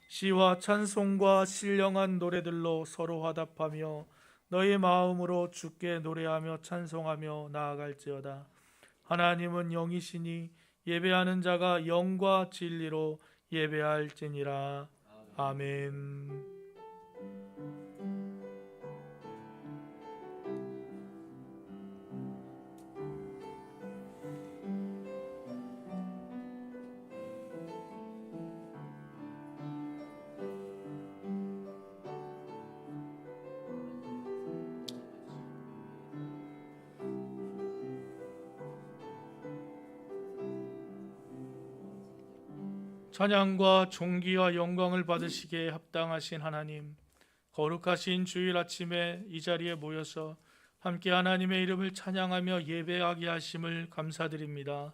시와 찬송과 신령한 노래들로 서로 화답하며 너희 마음으로 주께 노래하며 찬송하며 나아갈지어다. 하나님은 영이시니 예배하는 자가 영과 진리로 예배할지니라. 아멘. 찬양과 존귀와 영광을 받으시기에 합당하신 하나님, 거룩하신 주일 아침에 이 자리에 모여서 함께 하나님의 이름을 찬양하며 예배하게 하심을 감사드립니다.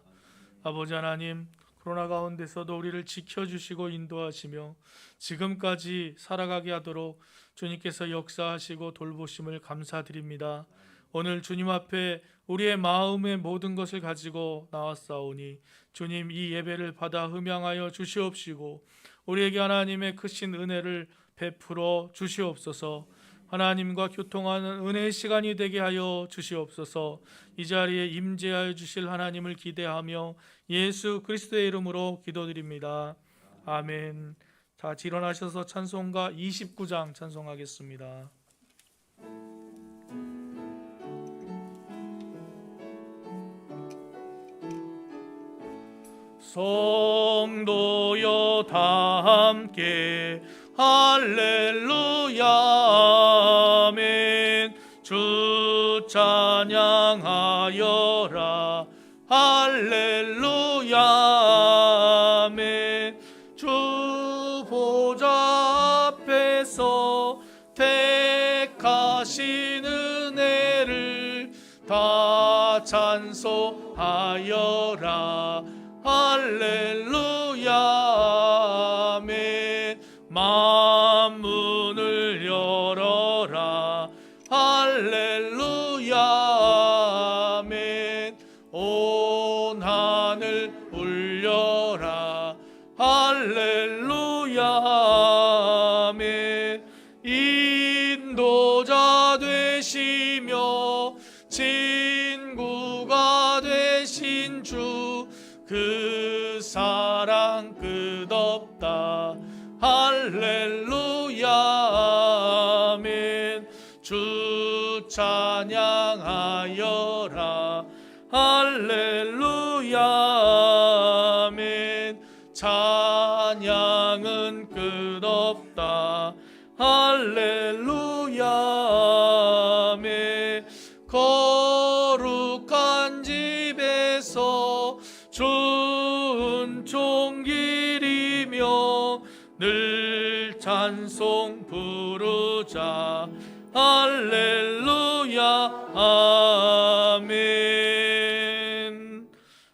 아버지 하나님, 코로나 가운데서도 우리를 지켜주시고 인도하시며 지금까지 살아가게 하도록 주님께서 역사하시고 돌보심을 감사드립니다. 오늘 주님 앞에 우리의 마음의 모든 것을 가지고 나왔사오니 주님, 이 예배를 받아 흠양하여 주시옵시고 우리에게 하나님의 크신 은혜를 베풀어 주시옵소서. 하나님과 교통하는 은혜의 시간이 되게 하여 주시옵소서. 이 자리에 임재하여 주실 하나님을 기대하며 예수 그리스도의 이름으로 기도드립니다. 아멘. 자, 일어나셔서 찬송가 29장 찬송하겠습니다. 성도여 다 함께 할렐루야 아멘. 주 찬양하여라 할렐루야 아멘. 주 보좌 앞에서 택하신 은혜를 다 찬송하여라 할렐루야 아멘. 만문을 열어라 할렐루야 아멘. 온 하늘 울려라 할렐루야 아멘. 인도자 되시며 친구가 되신 주, 그 사랑 끝없다 할렐루야 아멘. 주 찬양하여라 할렐루야 아멘. 찬양은 끝없다 할렐루야 아멘. 거룩한 집에서 좋은 종길이며 늘 찬송 부르자 할렐루야 아멘.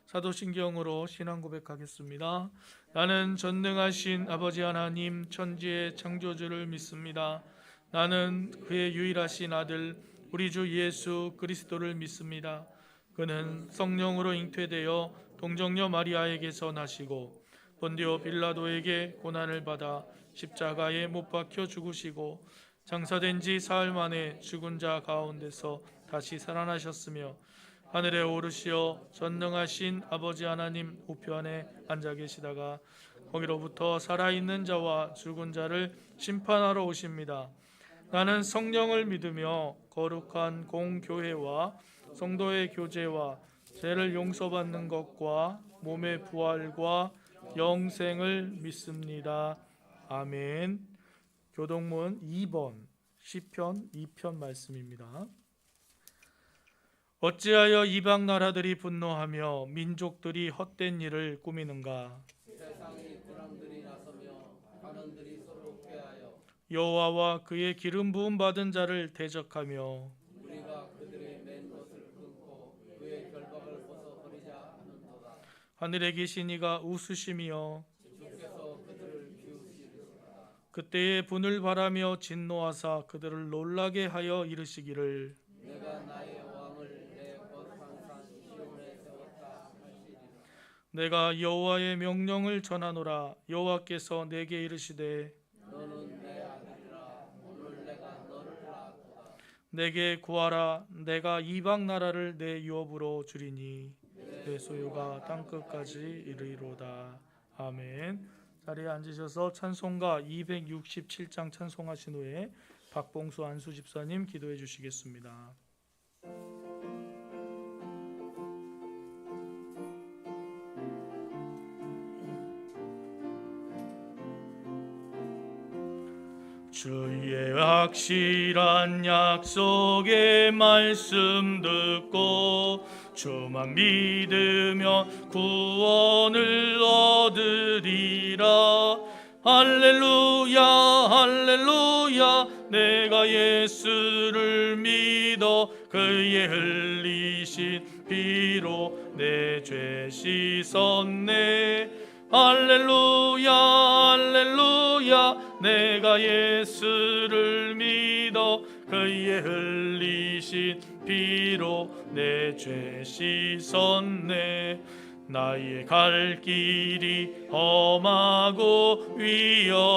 사도신경으로 신앙 고백하겠습니다. 나는 전능하신 아버지 하나님 천지의 창조주를 믿습니다. 나는 그의 유일하신 아들 우리 주 예수 그리스도를 믿습니다. 그는 성령으로 잉태되어 동정녀 마리아에게서 나시고 본디오 빌라도에게 고난을 받아 십자가에 못 박혀 죽으시고 장사된 지 사흘 만에 죽은 자 가운데서 다시 살아나셨으며 하늘에 오르시어 전능하신 아버지 하나님 우편에 앉아 계시다가 거기로부터 살아있는 자와 죽은 자를 심판하러 오십니다. 나는 성령을 믿으며 거룩한 공교회와 성도의 교제와 죄를 용서받는 것과 몸의 부활과 영생을 믿습니다. 아멘. 교동문 2번 시편 2편 말씀입니다. 어찌하여 이방 나라들이 분노하며 민족들이 헛된 일을 꾸미는가? 세상의 군왕들이 나서며 반원들이 서로 꾀하여 여호와와 그의 기름 부음 받은 자를 대적하며 우리가 그들의 맨 것을 끊고 그의 결박을 벗어버리자 하는도다. 하늘에 계신 이가 웃으시며 주께서 그들을 비우시리로다. 그때에 분을 바라며 진노하사 그들을 놀라게 하여 이르시기를 내가 나의 왕을 내 거룩한 산 시온에 세웠다 하시리라. 내가 여호와의 명령을 전하노라. 여호와께서 내게 이르시되 너는 내 아들이라. 오늘 내가 너를 낳았도다. 내게 구하라. 내가 이방 나라를 내 유업으로 주리니 내 소유가 땅끝까지 이르리로다. 아멘. 자리에 앉으셔서 찬송가 267장 찬송하신 후에 박봉수 안수 집사님 기도해 주시겠습니다. 주의 확실한 약속의 말씀 듣고 주만 믿으며 구원을 얻으리라. 할렐루야 할렐루야. 내가 예수를 믿어 그의 흘리신 피로 내 죄 씻었네. 할렐루야 할렐루야. 내가 예수를 믿어 그의 흘리신 피로 내 죄 씻었네. 나의 갈 길이 험하고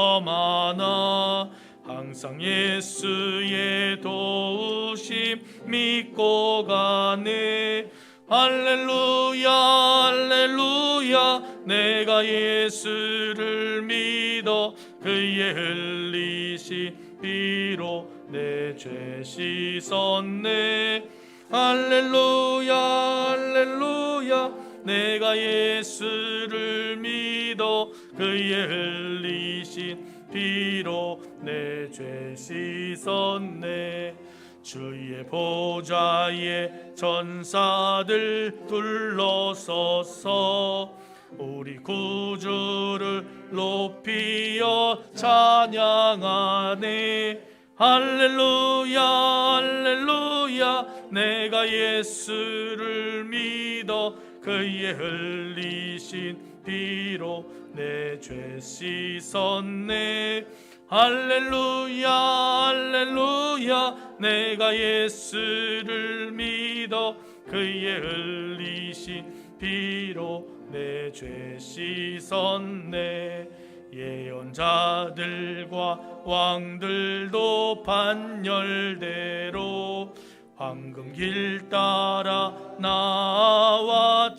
위험하나 항상 예수의 도우심 믿고 가네. 할렐루야 할렐루야. 내가 예수를 믿어 그의 흘리신 피로 내 죄 씻었네. 할렐루야 할렐루야. 내가 예수를 믿어 그의 흘리신 피로 내 죄 씻었네. 주의 보좌에 전사들 둘러서서 우리 구주를 높이어 찬양하네. 할렐루야 할렐루야. 내가 예수를 믿어 그의 흘리신 피로 내 죄 씻었네. 할렐루야 할렐루야. 내가 예수를 믿어 그의 흘리신 피로 내 죄 씻었네. 예언자들과 왕들도 반열대로 황금길 따라 나와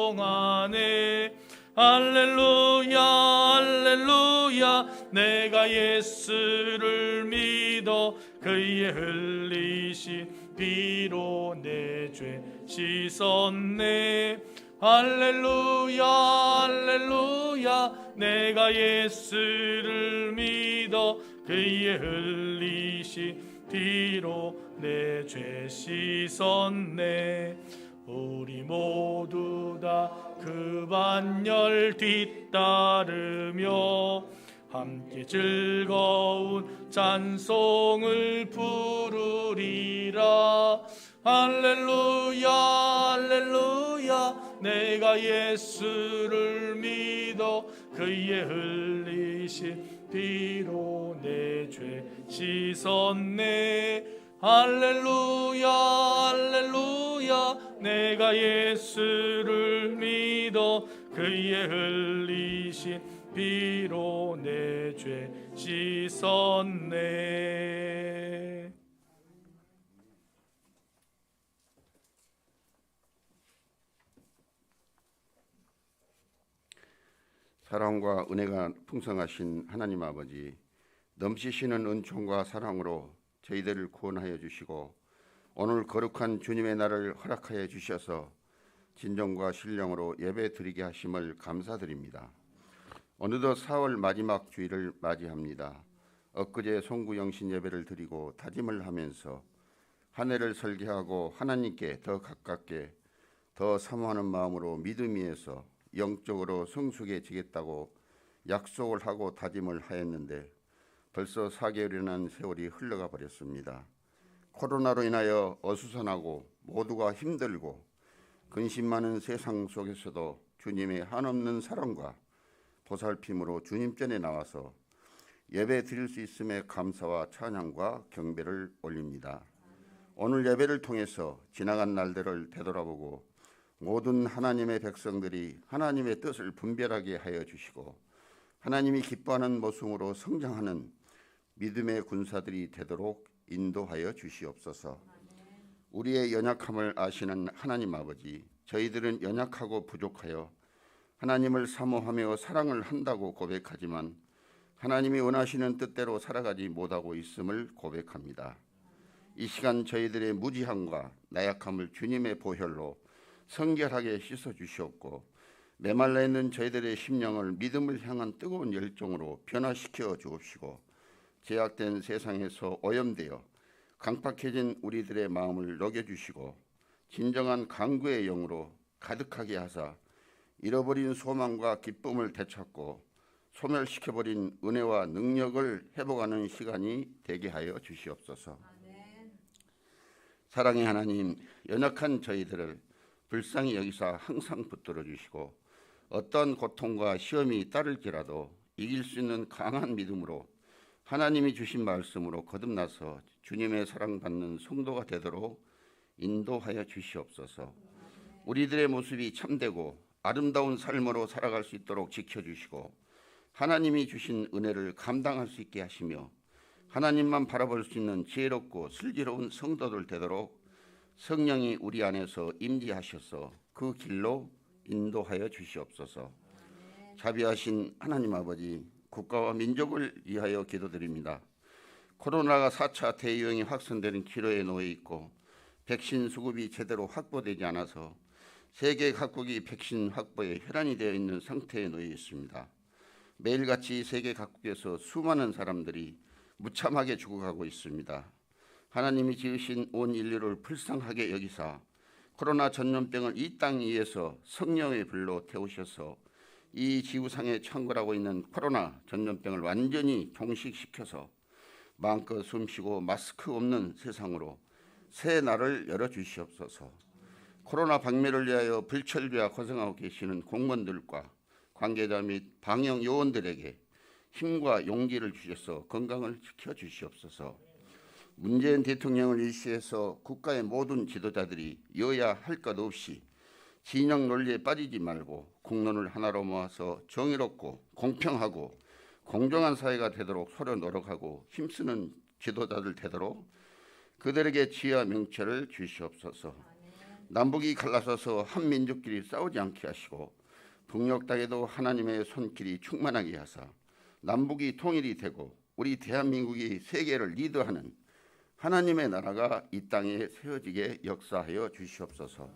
찬송하네. 할렐루야 할렐루야. 내가 예수를 믿어 그의 흘리신 피로 내 죄 씻었네. 할렐루야 할렐루야. 내가 예수를 믿어 그의 흘리신 피로 내 죄 씻었네. 우리 모두 다 그 반열 뒤따르며 함께 즐거운 찬송을 부르리라. 할렐루야 할렐루야. 내가 예수를 믿어 그의 흘리신 피로 내 죄 씻었네. 할렐루야 할렐루야. 내가 예수를 믿어 그의 흘리신 피로 내 죄 씻었네. 사랑과 은혜가 풍성하신 하나님 아버지, 넘치시는 은총과 사랑으로 저희들을 구원하여 주시고 오늘 거룩한 주님의 날을 허락하여 주셔서 진정과 신령으로 예배 드리게 하심을 감사드립니다. 어느덧 4월 마지막 주일을 맞이합니다. 엊그제 송구영신 예배를 드리고 다짐을 하면서 한 해를 설계하고 하나님께 더 가깝게 더 사모하는 마음으로 믿음 위에서 영적으로 성숙해지겠다고 약속을 하고 다짐을 하였는데 벌써 4개월이라는 세월이 흘러가 버렸습니다. 코로나로 인하여 어수선하고 모두가 힘들고 근심 많은 세상 속에서도 주님의 한없는 사랑과 보살핌으로 주님 전에 나와서 예배 드릴 수 있음에 감사와 찬양과 경배를 올립니다. 오늘 예배를 통해서 지나간 날들을 되돌아보고 모든 하나님의 백성들이 하나님의 뜻을 분별하게 하여 주시고 하나님이 기뻐하는 모습으로 성장하는 믿음의 군사들이 되도록 인도하여 주시옵소서. 우리의 연약함을 아시는 하나님 아버지, 저희들은 연약하고 부족하여 하나님을 사모하며 사랑을 한다고 고백하지만 하나님이 원하시는 뜻대로 살아가지 못하고 있음을 고백합니다. 이 시간 저희들의 무지함과 나약함을 주님의 보혈로 성결하게 씻어 주시옵고 메말라 있는 저희들의 심령을 믿음을 향한 뜨거운 열정으로 변화시켜 주옵시고 제약된 세상에서 오염되어 강팍해진 우리들의 마음을 녹여주시고 진정한 강구의 영으로 가득하게 하사 잃어버린 소망과 기쁨을 되찾고 소멸시켜버린 은혜와 능력을 회복하는 시간이 되게 하여 주시옵소서. 사랑의 하나님, 연약한 저희들을 불쌍히 여기사 항상 붙들어 주시고 어떤 고통과 시험이 따를지라도 이길 수 있는 강한 믿음으로 하나님이 주신 말씀으로 거듭나서 주님의 사랑받는 성도가 되도록 인도하여 주시옵소서. 우리들의 모습이 참되고 아름다운 삶으로 살아갈 수 있도록 지켜주시고 하나님이 주신 은혜를 감당할 수 있게 하시며 하나님만 바라볼 수 있는 지혜롭고 슬기로운 성도들 되도록 성령이 우리 안에서 임재하셔서 그 길로 인도하여 주시옵소서. 자비하신 하나님 아버지, 국가와 민족을 위하여 기도드립니다. 코로나가 4차 대유행이 확산되는 기로에 놓여 있고 백신 수급이 제대로 확보되지 않아서 세계 각국이 백신 확보에 혈안이 되어 있는 상태에 놓여 있습니다. 매일같이 세계 각국에서 수많은 사람들이 무참하게 죽어가고 있습니다. 하나님이 지으신 온 인류를 불쌍하게 여기사 코로나 전염병을 이 땅 위에서 성령의 불로 태우셔서 이 지구상에 창궐하고 있는 코로나 전염병을 완전히 종식시켜서 마음껏 숨쉬고 마스크 없는 세상으로 새 날을 열어주시옵소서. 코로나 박멸을 위하여 불철주야 고생하고 계시는 공무원들과 관계자 및 방역 요원들에게 힘과 용기를 주셔서 건강을 지켜주시옵소서. 문재인 대통령을 일시해서 국가의 모든 지도자들이 여야 할 것 없이 진영 논리에 빠지지 말고 국론을 하나로 모아서 정의롭고 공평하고 공정한 사회가 되도록 서로 노력하고 힘쓰는 지도자들 되도록 그들에게 지혜와 명철을 주시옵소서. 남북이 갈라서서 한 민족끼리 싸우지 않게 하시고 북녘 땅에도 하나님의 손길이 충만하게 하사 남북이 통일이 되고 우리 대한민국이 세계를 리드하는 하나님의 나라가 이 땅에 세워지게 역사하여 주시옵소서.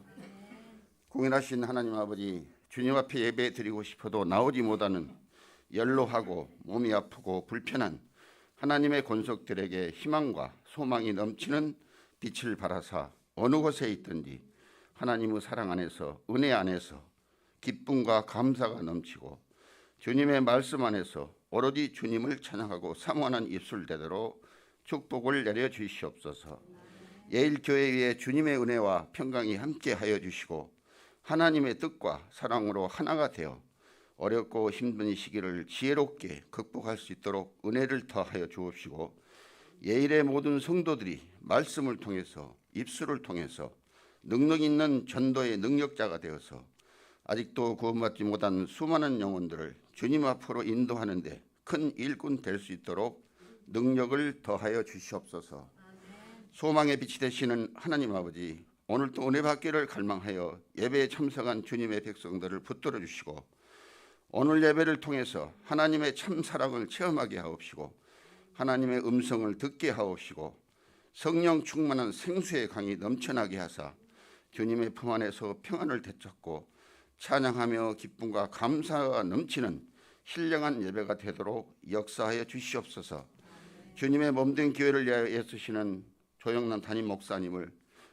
공연하신 하나님 아버지, 주님 앞에 예배 드리고 싶어도 나오지 못하는 연로하고 몸이 아프고 불편한 하나님의 권속들에게 희망과 소망이 넘치는 빛을 발하사 어느 곳에 있든지 하나님의 사랑 안에서 은혜 안에서 기쁨과 감사가 넘치고 주님의 말씀 안에서 오로지 주님을 찬양하고 사모하는 입술 되도록 축복을 내려 주시옵소서. 예일교회 위에 주님의 은혜와 평강이 함께하여 주시고 하나님의 뜻과 사랑으로 하나가 되어 어렵고 힘든 시기를 지혜롭게 극복할 수 있도록 은혜를 더하여 주옵시고 예일의 모든 성도들이 말씀을 통해서 입술을 통해서 능력 있는 전도의 능력자가 되어서 아직도 구원받지 못한 수많은 영혼들을 주님 앞으로 인도하는데 큰 일꾼 될 수 있도록 능력을 더하여 주시옵소서. 소망의 빛이 되시는 하나님 아버지, 오늘도 은혜 받기를 갈망하여 예배에 참석한 주님의 백성들을 붙들어 주시고 오늘 예배를 통해서 하나님의 참 사랑을 체험하게 하옵시고 하나님의 음성을 듣게 하옵시고 성령 충만한 생수의 강이 넘쳐나게 하사 주님의 품 안에서 평안을 되찾고 찬양하며 기쁨과 감사가 넘치는 신령한 예배가 되도록 역사하여 주시옵소서. 주님의 몸된 교회를 위하여 애쓰시는 조영남 담임 목사님을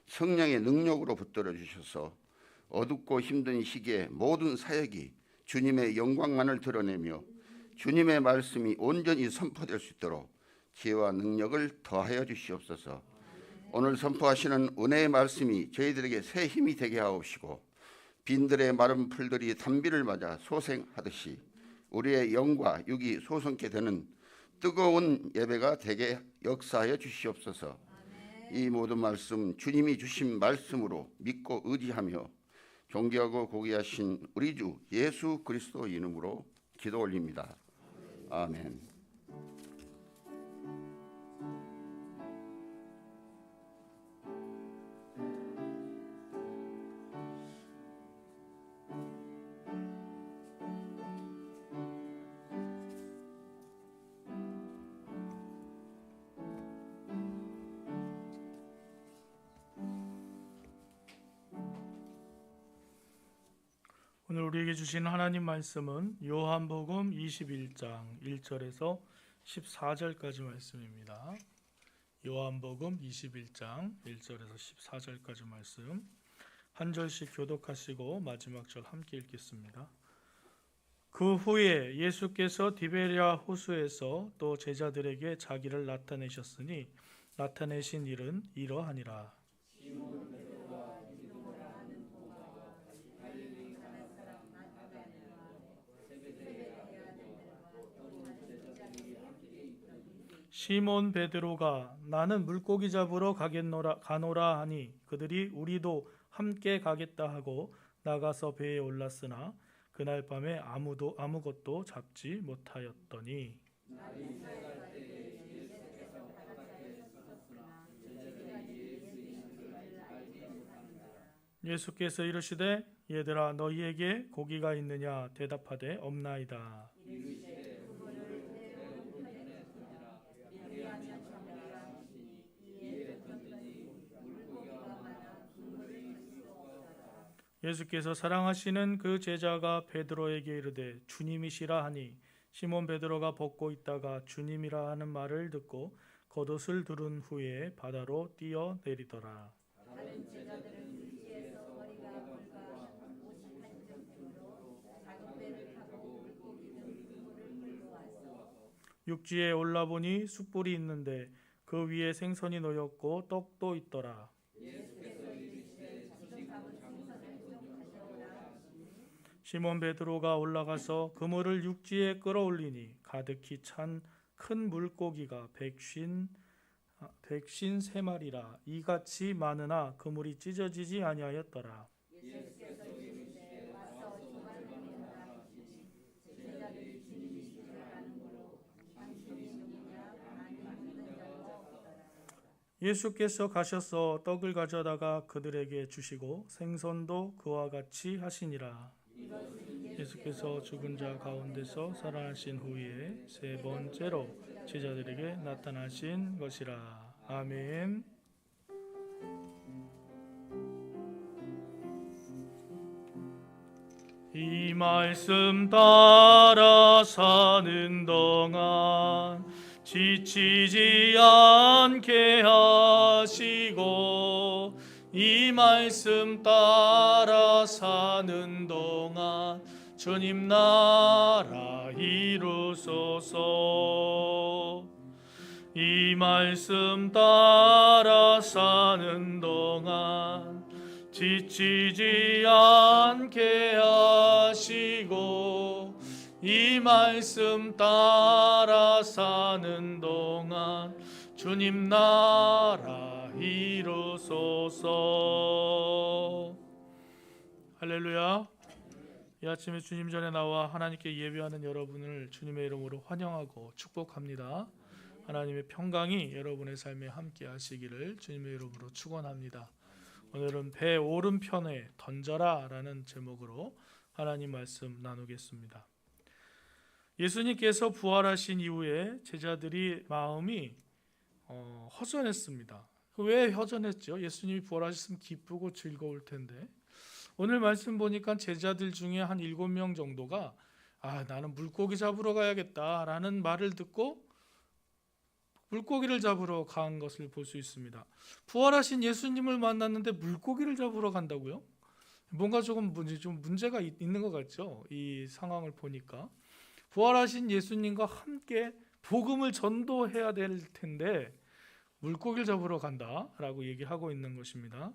성령의 능력으로 붙들어 주셔서 어둡고 힘든 시기에 모든 사역이 주님의 영광만을 드러내며 주님의 말씀이 온전히 선포될 수 있도록 지혜와 능력을 더하여 주시옵소서. 오늘 선포하시는 은혜의 말씀이 저희들에게 새 힘이 되게 하옵시고 빈들의 마른 풀들이 단비를 맞아 소생하듯이 우리의 영과 육이 소성케 되는 뜨거운 예배가 되게 역사하여 주시옵소서. 이 모든 말씀 주님이 주신 말씀으로 믿고 의지하며 존귀하고 고귀하신 우리 주 예수 그리스도 이름으로 기도 올립니다. 아멘. 오늘 우리에게 주신 하나님 말씀은 요한복음 21장 1절에서 14절까지 말씀입니다. 요한복음 21장 1절에서 14절까지 말씀 한 절씩 교독하시고 마지막 절 함께 읽겠습니다. 그 후에 예수께서 디베랴 호수에서 또 제자들에게 자기를 나타내셨으니 나타내신 일은 이러하니라. 시몬 베드로가 나는 물고기 잡으러 가노라 하니 그들이 우리도 함께 가겠다 하고 나가서 배에 올랐으나 그날 밤에 아무것도 잡지 못하였더니 예수께서 이르시되 얘들아 너희에게 고기가 있느냐 대답하되 없나이다. 예수께서 사랑하시는 그 제자가 베드로에게 이르되 주님이시라 하니 시몬 베드로가 벗고 있다가 주님이라 하는 말을 듣고 겉옷을 두른 후에 바다로 뛰어내리더라. 육지에 올라보니 숯불이 있는데 그 위에 생선이 놓였고 떡도 있더라. 시몬 베드로가 올라가서 그물을 육지에 끌어올리니 가득히 찬 큰 물고기가 153마리라 이같이 많으나 그물이 찢어지지 아니하였더라. 예수께서 가셔서 떡을 가져다가 그들에게 주시고 생선도 그와 같이 하시니라. 예수께서 죽은 자 가운데서 살아나신 후에 세 번째로 제자들에게 나타나신 것이라. 아멘. 이 말씀 따라 사는 동안 지치지 않게 하시고 이 말씀 따라 사는 동안 주님 나라 이루소서. 이 말씀 따라 사는 동안 지치지 않게 하시고 이 말씀 따라 사는 동안 주님 나라 이루소서. 할렐루야. 이 아침에 주님 전에 나와 하나님께 예배하는 여러분을 주님의 이름으로 환영하고 축복합니다. 하나님의 평강이 여러분의 삶에 함께 하시기를 주님의 이름으로 축원합니다. 오늘은 배 오른편에 던져라 라는 제목으로 하나님 말씀 나누겠습니다. 예수님께서 부활하신 이후에 제자들이 마음이 허전했습니다. 왜 허전했죠? 예수님이 부활하셨으면 기쁘고 즐거울 텐데. 오늘 말씀 보니까 제자들 중에 한 7명 정도가 나는 물고기 잡으러 가야겠다라는 말을 듣고 물고기를 잡으러 간 것을 볼 수 있습니다. 부활하신 예수님을 만났는데 물고기를 잡으러 간다고요? 뭔가 좀 문제가 있는 것 같죠? 이 상황을 보니까. 부활하신 예수님과 함께 복음을 전도해야 될 텐데 물고기를 잡으러 간다라고 얘기하고 있는 것입니다.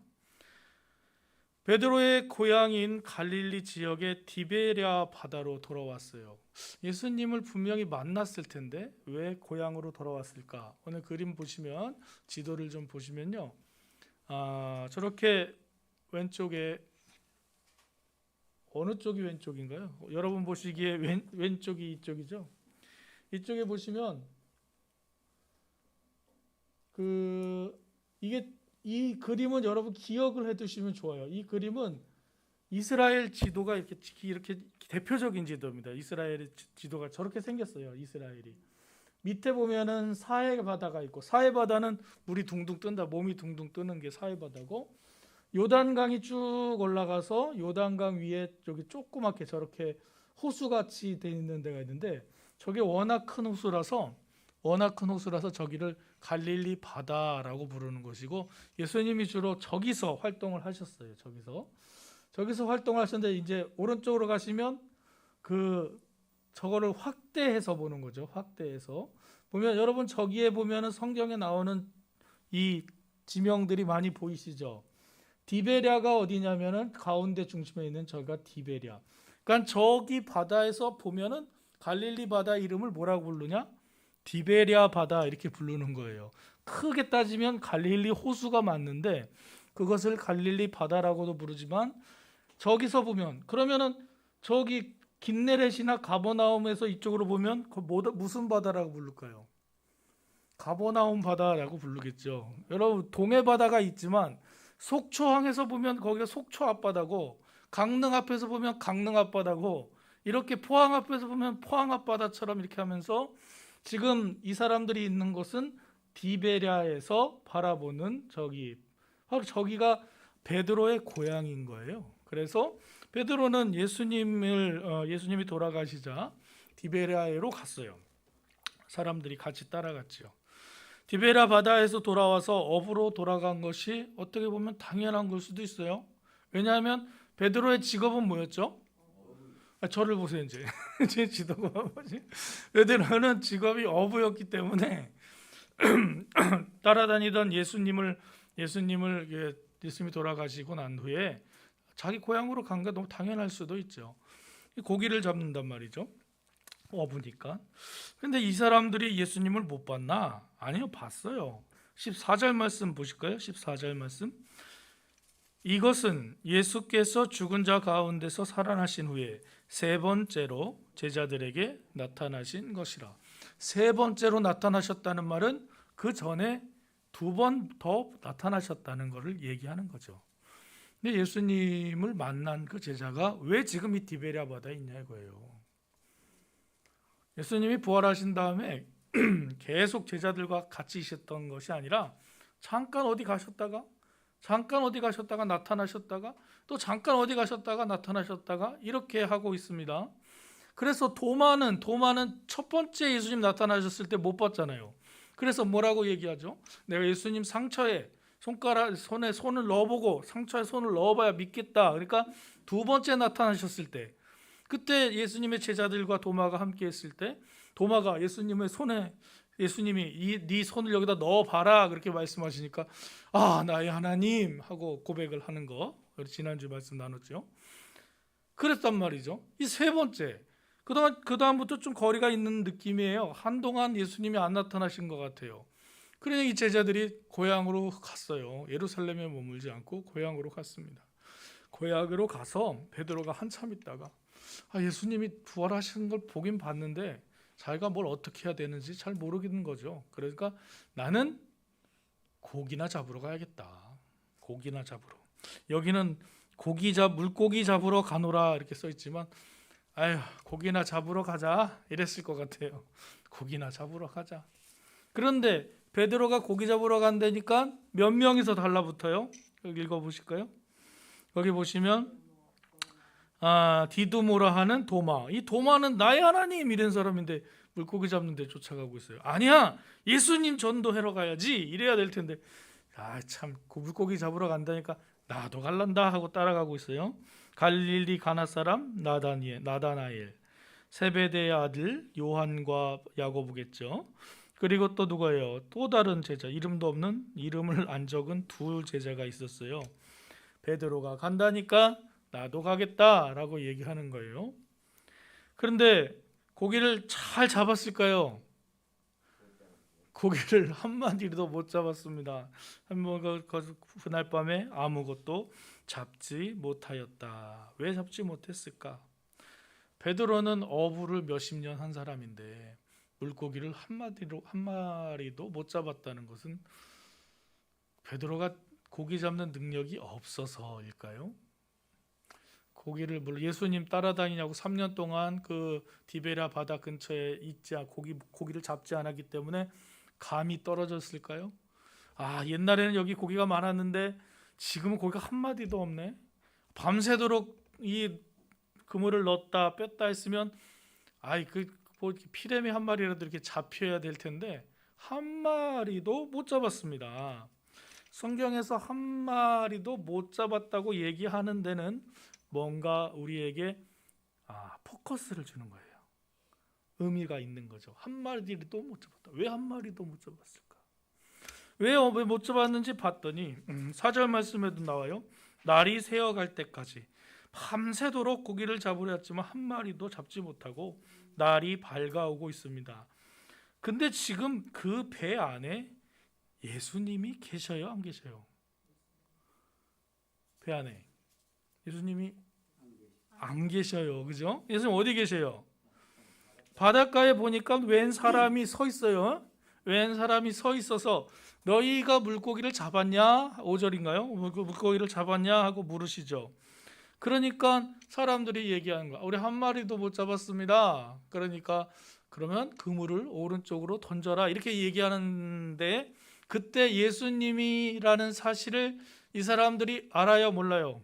베드로의 고향인 갈릴리 지역의 디베랴 바다로 돌아왔어요. 예수님을 분명히 만났을 텐데 왜 고향으로 돌아왔을까? 오늘 그림 보시면 지도를 좀 보시면요. 저렇게 왼쪽에 어느 쪽이 왼쪽인가요? 여러분 보시기에 왼쪽이 이쪽이죠. 이쪽에 보시면 이 그림은 여러분 기억을 해두시면 좋아요. 이 그림은 이스라엘 지도가 이렇게 대표적인 지도입니다. 이스라엘의 지도가 저렇게 생겼어요. 이스라엘이 밑에 보면은 사해 바다가 있고, 사해 바다는 물이 둥둥 뜬다, 몸이 둥둥 뜨는 게 사해 바다고, 요단강이 쭉 올라가서 요단강 위에 저기 조그맣게 저렇게 호수같이 돼 있는 데가 있는데, 저게 워낙 큰 호수라서 저기를 갈릴리 바다라고 부르는 것이고, 예수님이 주로 저기서 활동을 하셨어요. 저기서 활동을 하셨는데, 이제 오른쪽으로 가시면 저거를 확대해서 보는 거죠. 확대해서 보면 여러분 저기에 보면은 성경에 나오는 이 지명들이 많이 보이시죠. 디베랴가 어디냐면은 가운데 중심에 있는 저기가 디베랴. 그러니까 저기 바다에서 보면은 갈릴리 바다 이름을 뭐라고 부르냐? 디베랴 바다 이렇게 부르는 거예요. 크게 따지면 갈릴리 호수가 맞는데 그것을 갈릴리 바다라고도 부르지만, 저기서 보면 그러면은 저기 긴네렛이나 가버나움에서 이쪽으로 보면 무슨 바다라고 부를까요? 가버나움 바다라고 부르겠죠. 여러분 동해 바다가 있지만 속초항에서 보면 거기가 속초 앞바다고, 강릉 앞에서 보면 강릉 앞바다고, 이렇게 포항 앞에서 보면 포항 앞바다처럼 이렇게 하면서 지금 이 사람들이 있는 곳은 디베랴에서 바라보는 바로 저기가 베드로의 고향인 거예요. 그래서 베드로는 예수님이 돌아가시자 디베랴로 갔어요. 사람들이 같이 따라갔죠. 디베랴 바다에서 돌아와서 업으로 돌아간 것이 어떻게 보면 당연한 걸 수도 있어요. 왜냐하면 베드로의 직업은 뭐였죠? 저를 보세요 이제. 제 지도가 뭐지? 베드로는 직업이 어부였기 때문에 따라다니던 예수님이 돌아가시고 난 후에 자기 고향으로 간 게 너무 당연할 수도 있죠. 고기를 잡는단 말이죠. 어부니까. 근데 이 사람들이 예수님을 못 봤나? 아니요, 봤어요. 14절 말씀 보실까요? 14절 말씀. 이것은 예수께서 죽은 자 가운데서 살아나신 후에 세 번째로 제자들에게 나타나신 것이라. 세 번째로 나타나셨다는 말은 그 전에 2번 더 나타나셨다는 것을 얘기하는 거죠. 근데 예수님을 만난 그 제자가 왜 지금 이 디베랴 바다에 있냐 이거예요. 예수님이 부활하신 다음에 계속 제자들과 같이 있었던 것이 아니라 잠깐 어디 가셨다가 나타나셨다가 또 잠깐 어디 가셨다가 나타나셨다가 이렇게 하고 있습니다. 그래서 도마는 첫 번째 예수님 나타나셨을 때 못 봤잖아요. 그래서 뭐라고 얘기하죠? 내가 예수님 상처에 손에 손을 넣어보고 상처에 손을 넣어봐야 믿겠다. 그러니까 2번째 나타나셨을 때, 그때 예수님의 제자들과 도마가 함께 했을 때 도마가 예수님의 손에, 예수님이 네 손을 여기다 넣어봐라 그렇게 말씀하시니까 나의 하나님 하고 고백을 하는 거, 지난주 말씀 나눴죠. 그랬단 말이죠. 이 세 번째, 그 다음부터 좀 거리가 있는 느낌이에요. 한동안 예수님이 안 나타나신 것 같아요. 그러니 이 제자들이 고향으로 갔어요. 예루살렘에 머물지 않고 고향으로 갔습니다. 고향으로 가서 베드로가 한참 있다가 예수님이 부활하신 걸 보긴 봤는데 자기가 뭘 어떻게 해야 되는지 잘 모르겠는 거죠. 그러니까 나는 고기나 잡으러 가야겠다. 고기나 잡으러. 여기는 물고기 잡으러 가노라 이렇게 써 있지만 고기나 잡으러 가자 이랬을 것 같아요. 고기나 잡으러 가자. 그런데 베드로가 고기 잡으러 간다니까 몇 명이서 달라붙어요? 여기 읽어보실까요? 여기 보시면 디두모라 하는 도마. 이 도마는 나의 하나님 이런 사람인데 물고기 잡는데 쫓아가고 있어요. 아니야, 예수님 전도하러 가야지 이래야 될 텐데 참 물고기 잡으러 간다니까 나도 갈란다 하고 따라가고 있어요. 갈릴리 가나 사람 나다나엘, 세베대의 아들 요한과 야고보겠죠. 그리고 또 누가요? 또 다른 제자, 이름도 없는, 이름을 안 적은 2 제자가 있었어요. 베드로가 간다니까 나도 가겠다라고 얘기하는 거예요. 그런데 고기를 잘 잡았을까요? 고기를 한 마리도 못 잡았습니다. 그날 밤에 아무것도 잡지 못하였다. 왜 잡지 못했을까? 베드로는 어부를 몇십 년 한 사람인데 물고기를 한 마리도 못 잡았다는 것은 베드로가 고기 잡는 능력이 없어서일까요? 고기를 예수님 따라다니냐고 3년 동안 그 디베랴 바다 근처에 고기를 잡지 않았기 때문에 감이 떨어졌을까요? 옛날에는 여기 고기가 많았는데 지금은 고기가 한 마디도 없네. 밤새도록 이 그물을 넣었다 뺐다 했으면 피레미 한 마리라도 이렇게 잡혀야 될 텐데 한 마리도 못 잡았습니다. 성경에서 한 마리도 못 잡았다고 얘기하는 데는 뭔가 우리에게 포커스를 주는 거예요. 의미가 있는 거죠. 한 마리도 못 잡았다. 왜 한 마리도 못 잡았을까? 왜 못 잡았는지 봤더니 4절 말씀에도 나와요. 날이 새어갈 때까지 밤새도록 고기를 잡으려 했지만 한 마리도 잡지 못하고 날이 밝아오고 있습니다. 근데 지금 그 배 안에 예수님이 계셔요, 안 계셔요? 배 안에 예수님이 안 계셔요, 그죠? 예수님 어디 계세요? 바닷가에 보니까 웬 사람이 서 있어요. 웬 사람이 서 있어서 너희가 물고기를 잡았냐? 5절인가요? 물고기를 잡았냐? 하고 물으시죠. 그러니까 사람들이 얘기하는 거야. 우리 한 마리도 못 잡았습니다. 그러니까 그러면 그물을 오른쪽으로 던져라 이렇게 얘기하는데 그때 예수님이라는 사실을 이 사람들이 알아요, 몰라요?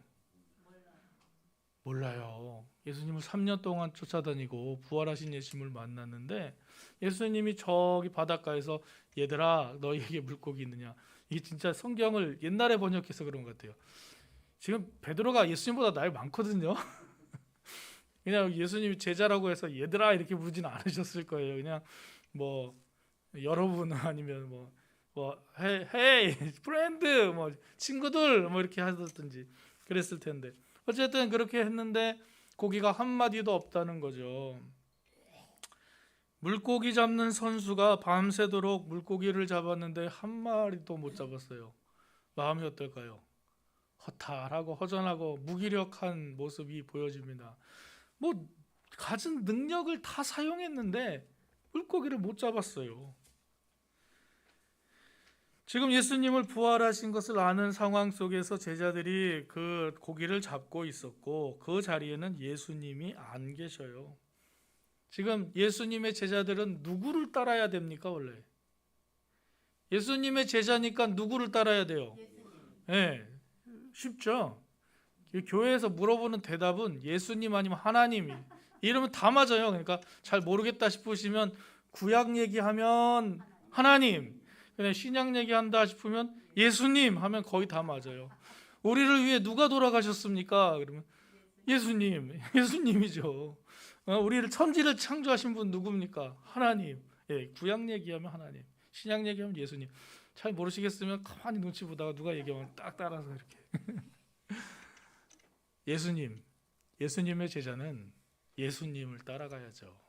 몰라요. 예수님을 3년 동안 쫓아다니고 부활하신 예수님을 만났는데 예수님이 저기 바닷가에서 얘들아 너희에게 물고기 있느냐. 이게 진짜 성경을 옛날에 번역해서 그런 것 같아요. 지금 베드로가 예수님보다 나이 많거든요. 그냥 예수님이 제자라고 해서 얘들아 이렇게 부르지는 않으셨을 거예요. 그냥 여러분 아니면 헤이 프렌드 친구들 이렇게 하셨든지 그랬을 텐데 어쨌든 그렇게 했는데 고기가 한 마디도 없다는 거죠. 물고기 잡는 선수가 밤새도록 물고기를 잡았는데 한 마리도 못 잡았어요. 마음이 어떨까요? 허탈하고 허전하고 무기력한 모습이 보여집니다. 가진 능력을 다 사용했는데 물고기를 못 잡았어요. 지금 예수님을 부활하신 것을 아는 상황 속에서 제자들이 그 고기를 잡고 있었고 그 자리에는 예수님이 안 계셔요. 지금 예수님의 제자들은 누구를 따라야 됩니까 원래? 예수님의 제자니까 누구를 따라야 돼요? 네, 쉽죠. 교회에서 물어보는 대답은 예수님 아니면 하나님 이러면 다 맞아요. 그러니까 잘 모르겠다 싶으시면 구약 얘기하면 하나님, 그냥 신약 얘기한다 싶으면 예수님 하면 거의 다 맞아요. 우리를 위해 누가 돌아가셨습니까? 그러면 예수님이죠. 우리를 천지를 창조하신 분 누굽니까? 하나님. 구약 얘기하면 하나님, 신약 얘기하면 예수님. 잘 모르시겠으면 가만히 눈치 보다가 누가 얘기하면 딱 따라서 이렇게. 예수님의 제자는 예수님을 따라가야죠.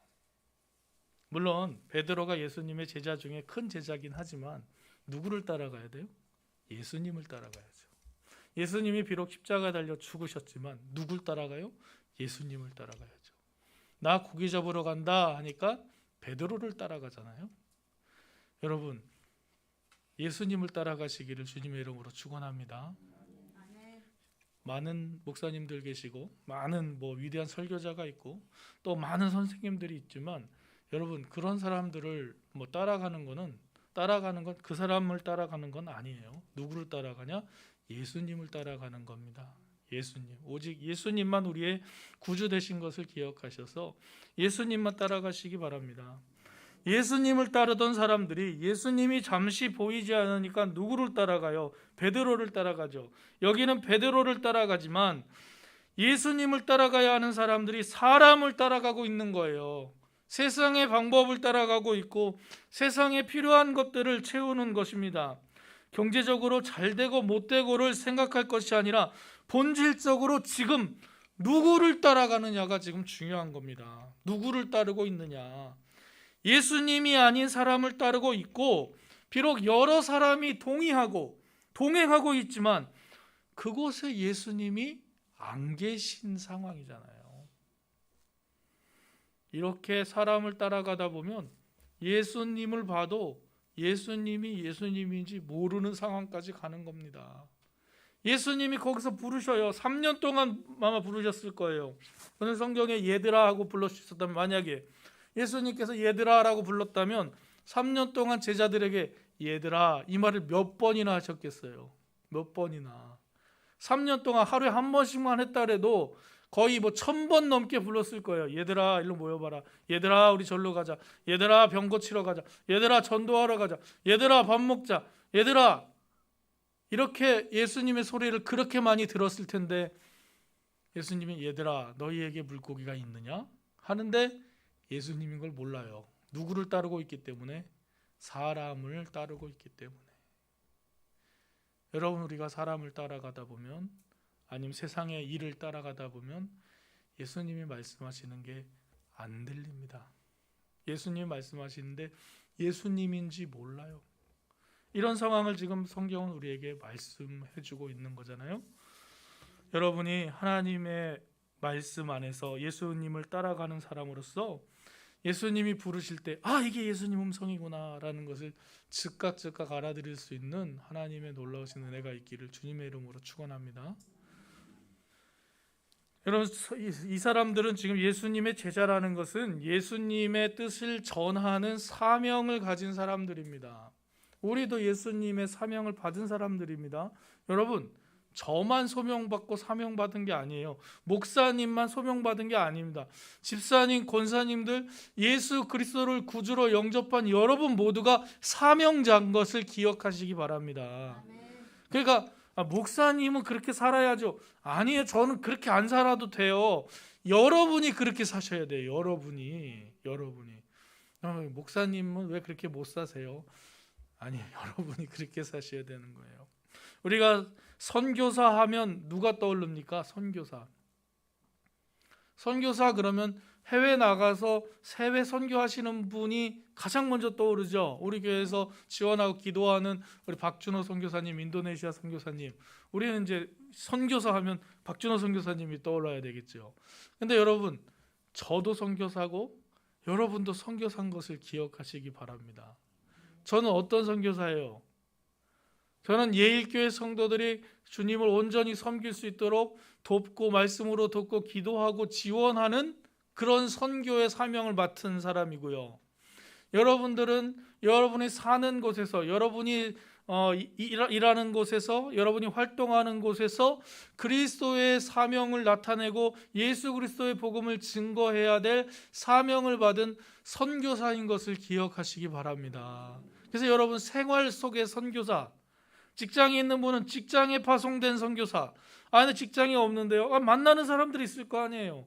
물론 베드로가 예수님의 제자 중에 큰 제자긴 하지만 누구를 따라가야 돼요? 예수님을 따라가야죠. 예수님이 비록 십자가 달려 죽으셨지만 누굴 따라가요? 예수님을 따라가야죠. 나 고기 잡으러 간다 하니까 베드로를 따라가잖아요. 여러분 예수님을 따라가시기를 주님의 이름으로 축원합니다. 많은 목사님들 계시고 많은 위대한 설교자가 있고 또 많은 선생님들이 있지만 여러분 그런 사람들을 따라가는 건 그 사람을 따라가는 건 아니에요. 누구를 따라가냐? 예수님을 따라가는 겁니다. 예수님, 오직 예수님만 우리의 구주 되신 것을 기억하셔서 예수님만 따라가시기 바랍니다. 예수님을 따르던 사람들이 예수님이 잠시 보이지 않으니까 누구를 따라가요? 베드로를 따라가죠. 여기는 베드로를 따라가지만 예수님을 따라가야 하는 사람들이 사람을 따라가고 있는 거예요. 세상의 방법을 따라가고 있고 세상에 필요한 것들을 채우는 것입니다. 경제적으로 잘 되고 못 되고를 생각할 것이 아니라 본질적으로 지금 누구를 따라가느냐가 지금 중요한 겁니다. 누구를 따르고 있느냐. 예수님이 아닌 사람을 따르고 있고, 비록 여러 사람이 동행하고 있지만 그곳에 예수님이 안 계신 상황이잖아요. 이렇게 사람을 따라가다 보면 예수님을 봐도 예수님이 예수님인지 모르는 상황까지 가는 겁니다. 예수님이 거기서 부르셔요. 3년 동안 아마 부르셨을 거예요. 오늘 성경에 얘들아 하고 불러주셨다면, 만약에 예수님께서 얘들아라고 불렀다면 3년 동안 제자들에게 얘들아 이 말을 몇 번이나 하셨겠어요? 몇 번이나. 3년 동안 하루에 한 번씩만 했다 해도 거의 1000번 넘게 불렀을 거예요. 얘들아 일로 모여봐라. 얘들아 우리 절로 가자. 얘들아 병 고치러 가자. 얘들아 전도하러 가자. 얘들아 밥 먹자. 얘들아, 이렇게 예수님의 소리를 그렇게 많이 들었을 텐데 예수님이 얘들아 너희에게 물고기가 있느냐? 하는데 예수님인 걸 몰라요. 누구를 따르고 있기 때문에? 사람을 따르고 있기 때문에. 여러분, 우리가 사람을 따라가다 보면, 아니면 세상의 일을 따라가다 보면 예수님이 말씀하시는 게 안 들립니다. 예수님이 말씀하시는데 예수님인지 몰라요. 이런 상황을 지금 성경은 우리에게 말씀해주고 있는 거잖아요. 여러분이 하나님의 말씀 안에서 예수님을 따라가는 사람으로서 예수님이 부르실 때 이게 예수님 음성이구나 라는 것을 즉각 알아들을 수 있는 하나님의 놀라우신 은혜가 있기를 주님의 이름으로 축원합니다. 여러분, 이 사람들은 지금 예수님의 제자라는 것은 예수님의 뜻을 전하는 사명을 가진 사람들입니다. 우리도 예수님의 사명을 받은 사람들입니다. 여러분, 저만 소명받고 사명받은 게 아니에요. 목사님만 소명받은 게 아닙니다. 집사님, 권사님들, 예수 그리스도를 구주로 영접한 여러분 모두가 사명자인 것을 기억하시기 바랍니다. 그러니까 목사님은 그렇게 살아야죠. 아니에요. 저는 그렇게 안 살아도 돼요. 여러분이 그렇게 사셔야 돼요. 여러분이. 목사님은 왜 그렇게 못 사세요? 아니에요. 여러분이 그렇게 사셔야 되는 거예요. 우리가 선교사 하면 누가 떠오릅니까? 선교사 그러면 해외 나가서 해외 선교하시는 분이 가장 먼저 떠오르죠. 우리 교회에서 지원하고 기도하는 우리 박준호 선교사님, 인도네시아 선교사님. 우리는 이제 선교사 하면 박준호 선교사님이 떠올라야 되겠죠. 근데 여러분, 저도 선교사고 여러분도 선교사인 것을 기억하시기 바랍니다. 저는 어떤 선교사예요? 저는 예일교회 성도들이 주님을 온전히 섬길 수 있도록 돕고 말씀으로 돕고 기도하고 지원하는 그런 선교의 사명을 맡은 사람이고요. 여러분들은 여러분이 사는 곳에서, 여러분이 일하는 곳에서, 여러분이 활동하는 곳에서 그리스도의 사명을 나타내고 예수 그리스도의 복음을 증거해야 될 사명을 받은 선교사인 것을 기억하시기 바랍니다. 그래서 여러분, 생활 속의 선교사, 직장에 있는 분은 직장에 파송된 선교사. 근데 직장이 없는데요. 만나는 사람들이 있을 거 아니에요.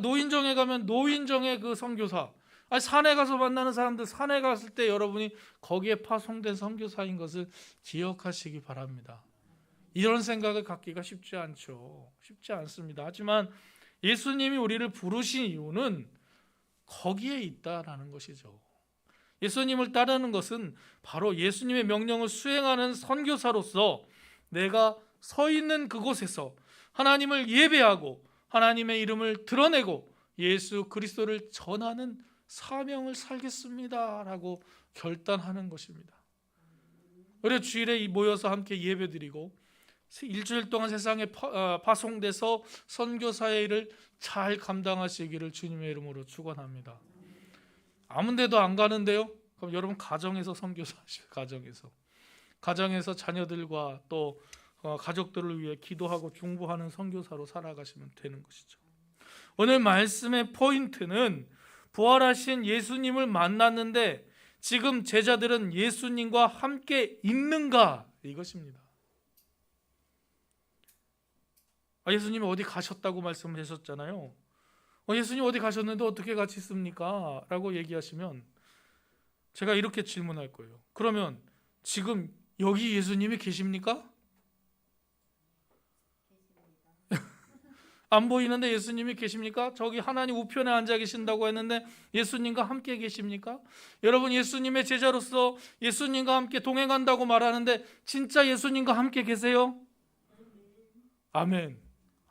노인정에 가면 노인정의 그 선교사. 산에 가서 만나는 사람들, 산에 갔을 때 여러분이 거기에 파송된 선교사인 것을 기억하시기 바랍니다. 이런 생각을 갖기가 쉽지 않죠. 쉽지 않습니다. 하지만 예수님이 우리를 부르신 이유는 거기에 있다라는 것이죠. 예수님을 따르는 것은 바로 예수님의 명령을 수행하는 선교사로서 내가 서 있는 그곳에서 하나님을 예배하고 하나님의 이름을 드러내고 예수 그리스도를 전하는 사명을 살겠습니다 라고 결단하는 것입니다. 우리 주일에 모여서 함께 예배드리고 일주일 동안 세상에 파송돼서 선교사의 일을 잘 감당하시기를 주님의 이름으로 축원합니다. 아무 데도 안 가는데요? 그럼 여러분 가정에서 선교사 하시고, 가정에서 자녀들과 또 가족들을 위해 기도하고 중보하는 선교사로 살아가시면 되는 것이죠. 오늘 말씀의 포인트는 부활하신 예수님을 만났는데 지금 제자들은 예수님과 함께 있는가, 이것입니다. 예수님이 어디 가셨다고 말씀하셨잖아요. 예수님 어디 가셨는데 어떻게 같이 있습니까? 라고 얘기하시면 제가 이렇게 질문할 거예요. 그러면 지금 여기 예수님이 계십니까? 안 보이는데 예수님이 계십니까? 저기 하나님 우편에 앉아 계신다고 했는데 예수님과 함께 계십니까? 여러분, 예수님의 제자로서 예수님과 함께 동행한다고 말하는데 진짜 예수님과 함께 계세요? 아멘,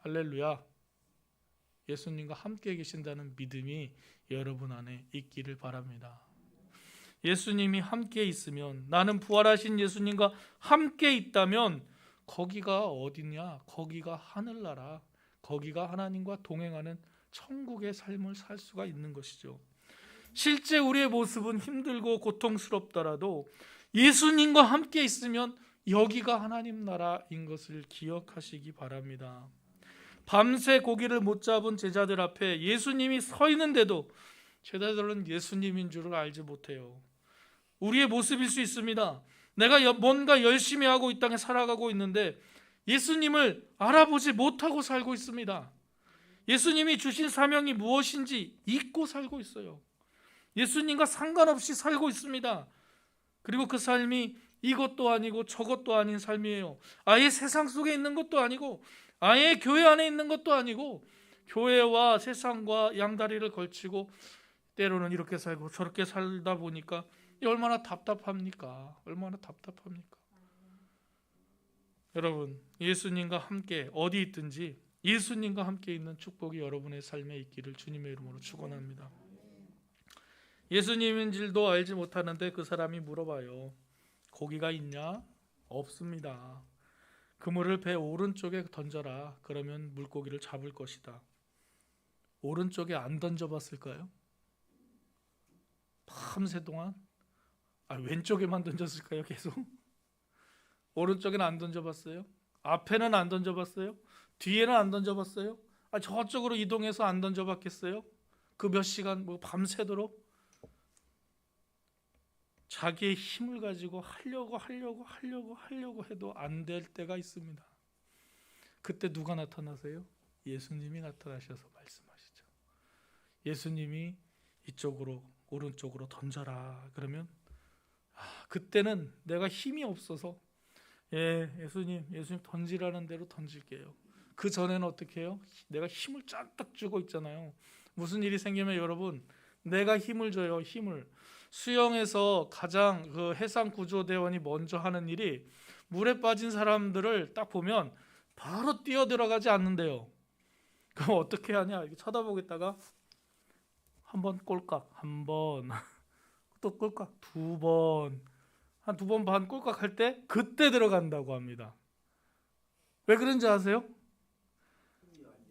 할렐루야. 예수님과 함께 계신다는 믿음이 여러분 안에 있기를 바랍니다. 예수님이 함께 있으면, 나는 부활하신 예수님과 함께 있다면 거기가 어디냐? 거기가 하늘나라, 거기가 하나님과 동행하는 천국의 삶을 살 수가 있는 것이죠. 실제 우리의 모습은 힘들고 고통스럽더라도 예수님과 함께 있으면 여기가 하나님 나라인 것을 기억하시기 바랍니다. 밤새 고기를 못 잡은 제자들 앞에 예수님이 서 있는데도 제자들은 예수님인 줄을 알지 못해요. 우리의 모습일 수 있습니다. 내가 뭔가 열심히 하고 이 땅에 살아가고 있는데 예수님을 알아보지 못하고 살고 있습니다. 예수님이 주신 사명이 무엇인지 잊고 살고 있어요. 예수님과 상관없이 살고 있습니다. 그리고 그 삶이 이것도 아니고 저것도 아닌 삶이에요. 아예 세상 속에 있는 것도 아니고 아예 교회 안에 있는 것도 아니고 교회와 세상과 양다리를 걸치고 때로는 이렇게 살고 저렇게 살다 보니까 얼마나 답답합니까? 얼마나 답답합니까? 여러분, 예수님과 함께 어디 있든지 예수님과 함께 있는 축복이 여러분의 삶에 있기를 주님의 이름으로 축원합니다. 예수님인 줄도 알지 못하는데 그 사람이 물어봐요. 고기가 있냐? 없습니다. 그물을 배 오른쪽에 던져라. 그러면 물고기를 잡을 것이다. 오른쪽에 안 던져봤을까요? 밤새 동안? 왼쪽에만 던졌을까요? 계속? 오른쪽에는 안 던져봤어요? 앞에는 안 던져봤어요? 뒤에는 안 던져봤어요? 저쪽으로 이동해서 안 던져봤겠어요? 그 몇 시간 밤새도록 자기의 힘을 가지고 하려고 해도 안 될 때가 있습니다. 그때 누가 나타나세요? 예수님이 나타나셔서 말씀하시죠. 예수님이 이쪽으로 오른쪽으로 던져라. 그러면 그때는 내가 힘이 없어서 예수님 던지라는 대로 던질게요. 그 전에는 어떻게 해요? 내가 힘을 쫙딱 주고 있잖아요. 무슨 일이 생기면 여러분, 내가 힘을 줘요. 힘을. 수영에서 가장 그 해상구조대원이 먼저 하는 일이 물에 빠진 사람들을 딱 보면 바로 뛰어 들어가지 않는데요. 그럼 어떻게 하냐? 이렇게 쳐다보겠다가 한 번 꼴깍, 한 번, 또 꼴깍, 두 번, 한 두 번 반 꼴깍 할 때 그때 들어간다고 합니다. 왜 그런지 아세요?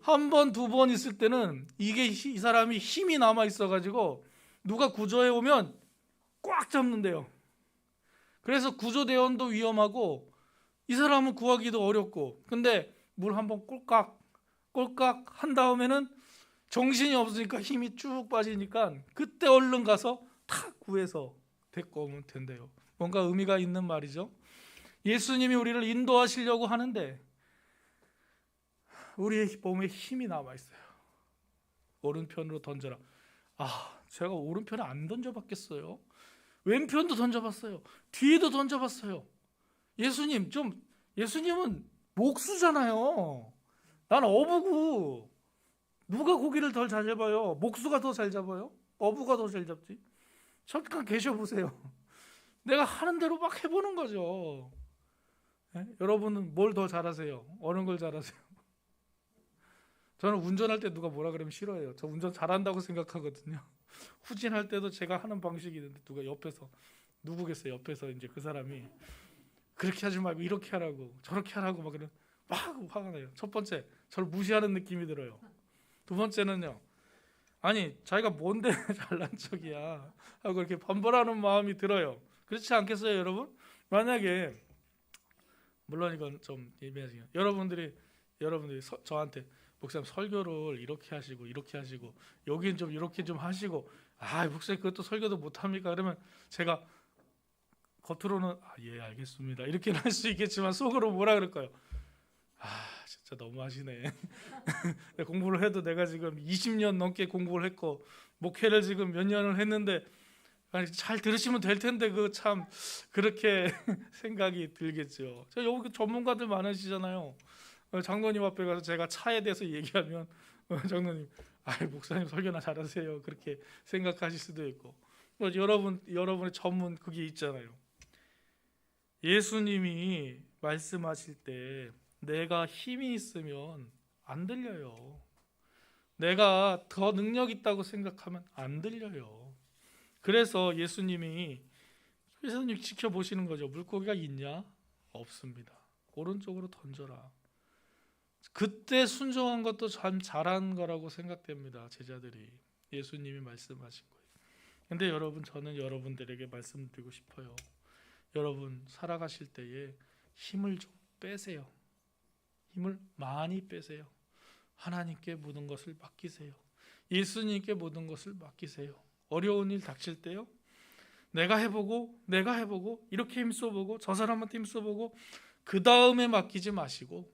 한 번, 두 번 있을 때는 이 사람이 힘이 남아 있어가지고 누가 구조해 오면 꽉 잡는데요. 그래서 구조대원도 위험하고 이 사람은 구하기도 어렵고, 근데 물 한번 꼴깍 한 다음에는 정신이 없으니까 힘이 쭉 빠지니까 그때 얼른 가서 탁 구해서 데리고 오면 된대요. 뭔가 의미가 있는 말이죠. 예수님이 우리를 인도하시려고 하는데 우리의 몸에 힘이 남아 있어요. 오른편으로 던져라. 제가 오른편에 안 던져봤겠어요. 왼편도 던져봤어요. 뒤에도 던져봤어요. 예수님은 목수잖아요. 난 어부고. 누가 고기를 더 잘 잡아요? 목수가 더 잘 잡아요? 어부가 더 잘 잡지? 잠깐 계셔보세요. 내가 하는 대로 막 해보는 거죠. 여러분은 뭘 더 잘하세요? 어느 걸 잘하세요? 저는 운전할 때 누가 뭐라 그러면 싫어해요. 저 운전 잘한다고 생각하거든요. 후진할 때도 제가 하는 방식이 있는데 누가 옆에서, 누구겠어요? 옆에서 이제 그 사람이 그렇게 하지 말고 이렇게 하라고, 저렇게 하라고 막 화가 나요. 첫 번째, 저를 무시하는 느낌이 들어요. 두 번째는요, 자기가 뭔데 잘난 척이야 하고 이렇게 반발하는 마음이 들어요. 그렇지 않겠어요, 여러분? 만약에, 물론 이건 좀 예민하지만 여러분들이 저한테 목사님 설교를 이렇게 하시고 여긴 좀 이렇게 좀 하시고, 목사님 그것도 설교도 못합니까? 그러면 제가 겉으로는 예 알겠습니다 이렇게 할 수 있겠지만 속으로 뭐라 그럴까요? 진짜 너무하시네. 공부를 해도 내가 지금 20년 넘게 공부를 했고 목회를 지금 몇 년을 했는데 잘 들으시면 될 텐데 참 그렇게 생각이 들겠죠. 여기 전문가들 많으시잖아요. 장로님 앞에 가서 제가 차에 대해서 얘기하면 장로님, 목사님 설교나 잘하세요, 그렇게 생각하실 수도 있고, 뭐 여러분의 전문 그게 있잖아요. 예수님이 말씀하실 때 내가 힘이 있으면 안 들려요. 내가 더 능력 있다고 생각하면 안 들려요. 그래서 예수님 지켜보시는 거죠. 물고기가 있냐? 없습니다. 오른쪽으로 던져라. 그때 순종한 것도 참 잘한 거라고 생각됩니다. 제자들이 예수님이 말씀하신 거예요. 근데 여러분, 저는 여러분들에게 말씀드리고 싶어요. 여러분 살아가실 때에 힘을 좀 빼세요. 힘을 많이 빼세요. 하나님께 모든 것을 맡기세요. 예수님께 모든 것을 맡기세요. 어려운 일 닥칠 때요, 내가 해보고 이렇게 힘써보고 저 사람한테 힘써보고 그 다음에 맡기지 마시고,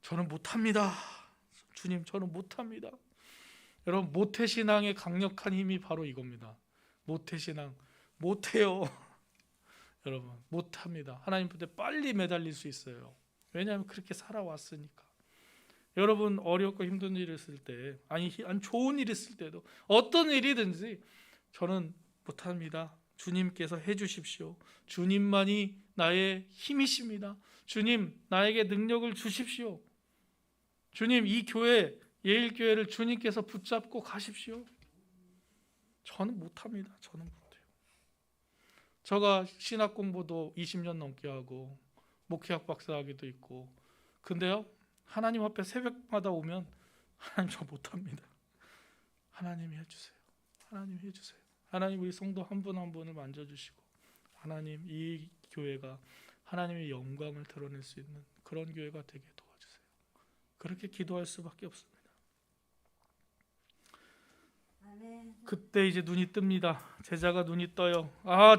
저는 못합니다, 주님 저는 못합니다. 여러분, 모태신앙의 강력한 힘이 바로 이겁니다. 모태신앙 못해요. 여러분 못합니다. 하나님 앞에 빨리 매달릴 수 있어요. 왜냐하면 그렇게 살아왔으니까. 여러분 어렵고 힘든 일 있을 때, 아니 좋은 일 있을 때도, 어떤 일이든지 저는 못합니다. 주님께서 해주십시오. 주님만이 나의 힘이십니다. 주님 나에게 능력을 주십시오. 주님 이 교회, 예일교회를 주님께서 붙잡고 가십시오. 저는 못합니다. 저는 못해요. 제가 신학 공부도 20년 넘게 하고 목회학 박사학위도 있고, 근데요 하나님 앞에 새벽마다 오면 하나님 저 못합니다. 하나님이 해주세요. 하나님 해주세요. 하나님 우리 성도 한 분 한 분을 만져주시고, 하나님 이 교회가 하나님의 영광을 드러낼 수 있는 그런 교회가 되게 도와주세요. 그렇게 기도할 수밖에 없습니다. 그때 이제 눈이 뜹니다. 제자가 눈이 떠요.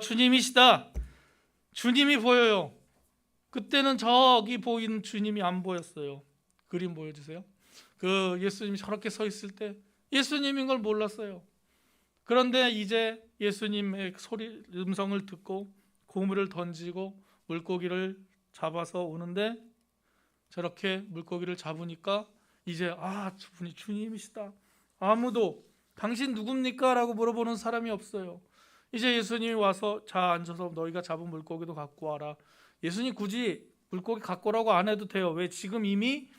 주님이시다. 주님이 보여요. 그때는 저기 보이는 주님이 안 보였어요. 그림 보여주세요. 그 예수님이 저렇게 서 있을 때 예수님인 걸 몰랐어요. 그런데 이제 예수님의 음성을 듣고 고물을 던지고 물고기를 잡아서 오는데, 저렇게 물고기를 잡으니까 이제 저분이 주님이시다. 아무도 당신 누굽니까? 라고 물어보는 사람이 없어요. 이제 예수님이 와서 자 앉아서 너희가 잡은 물고기도 갖고 와라. 예수님 굳이 물고기 갖고 오라고 안 해도 돼요. 왜? 지금 이미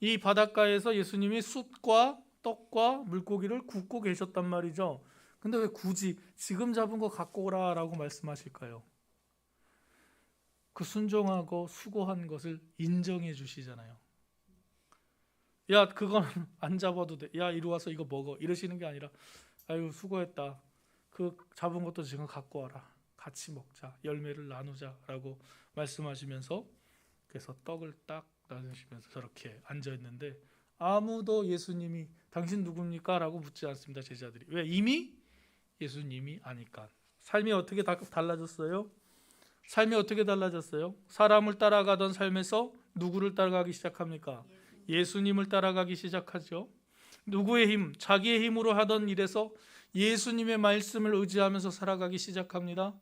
이 바닷가에서 예수님이 숯과 떡과 물고기를 굽고 계셨단 말이죠. 근데 왜 굳이 지금 잡은 거 갖고 오라라고 말씀하실까요? 그 순종하고 수고한 것을 인정해 주시잖아요. 야 그건 안 잡아도 돼. 야 이리 와서 이거 먹어. 이러시는 게 아니라 아유 수고했다. 그 잡은 것도 지금 갖고 와라. 같이 먹자. 열매를 나누자라고 말씀하시면서, 그래서 떡을 딱 나누시면서 저렇게 앉아 있는데 아무도 예수님이 당신 누굽니까? 라고 묻지 않습니다. 제자들이. 왜? 이미 예수님이 아니까. 삶이 어떻게 달라졌어요? 삶이 어떻게 달라졌어요? 사람을 따라가던 삶에서 누구를 따라가기 시작합니까? 예수님을 따라가기 시작하죠. 누구의 힘? 자기의 힘으로 하던 일에서 예수님의 말씀을 의지하면서 살아가기 시작합니다.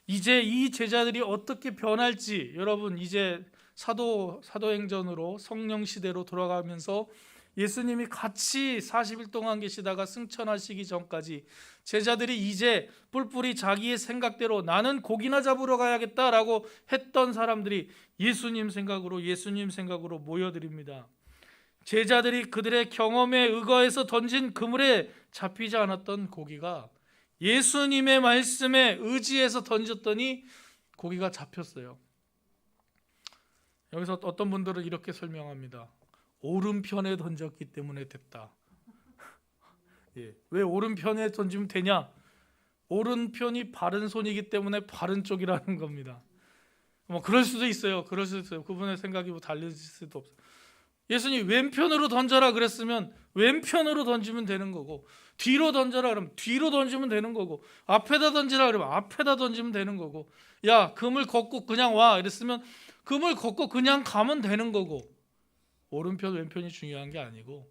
이제 이 제자들이 어떻게 변할지, 여러분 이제 사도행전으로 성령 시대로 돌아가면서 예수님이 같이 40일 동안 계시다가 승천하시기 전까지 제자들이 이제 뿔뿔이 자기의 생각대로 나는 고기나 잡으러 가야겠다라고 했던 사람들이 예수님 생각으로 모여드립니다. 제자들이 그들의 경험에 의거해서 던진 그물에 잡히지 않았던 고기가 예수님의 말씀에 의지해서 던졌더니 고기가 잡혔어요. 여기서 어떤 분들은 이렇게 설명합니다. 오른편에 던졌기 때문에 됐다. 왜 오른편에 던지면 되냐? 오른편이 바른 손이기 때문에 바른 쪽이라는 겁니다. 그럴 수도 있어요. 그분의 생각이 달라질 수도 없어요. 예수님이 왼편으로 던져라 그랬으면 왼편으로 던지면 되는 거고, 뒤로 던져라 그러면 뒤로 던지면 되는 거고, 앞에다 던지라 그러면 앞에다 던지면 되는 거고, 야 그물 걷고 그냥 와 이랬으면 그물 걷고 그냥 가면 되는 거고, 오른편 왼편이 중요한 게 아니고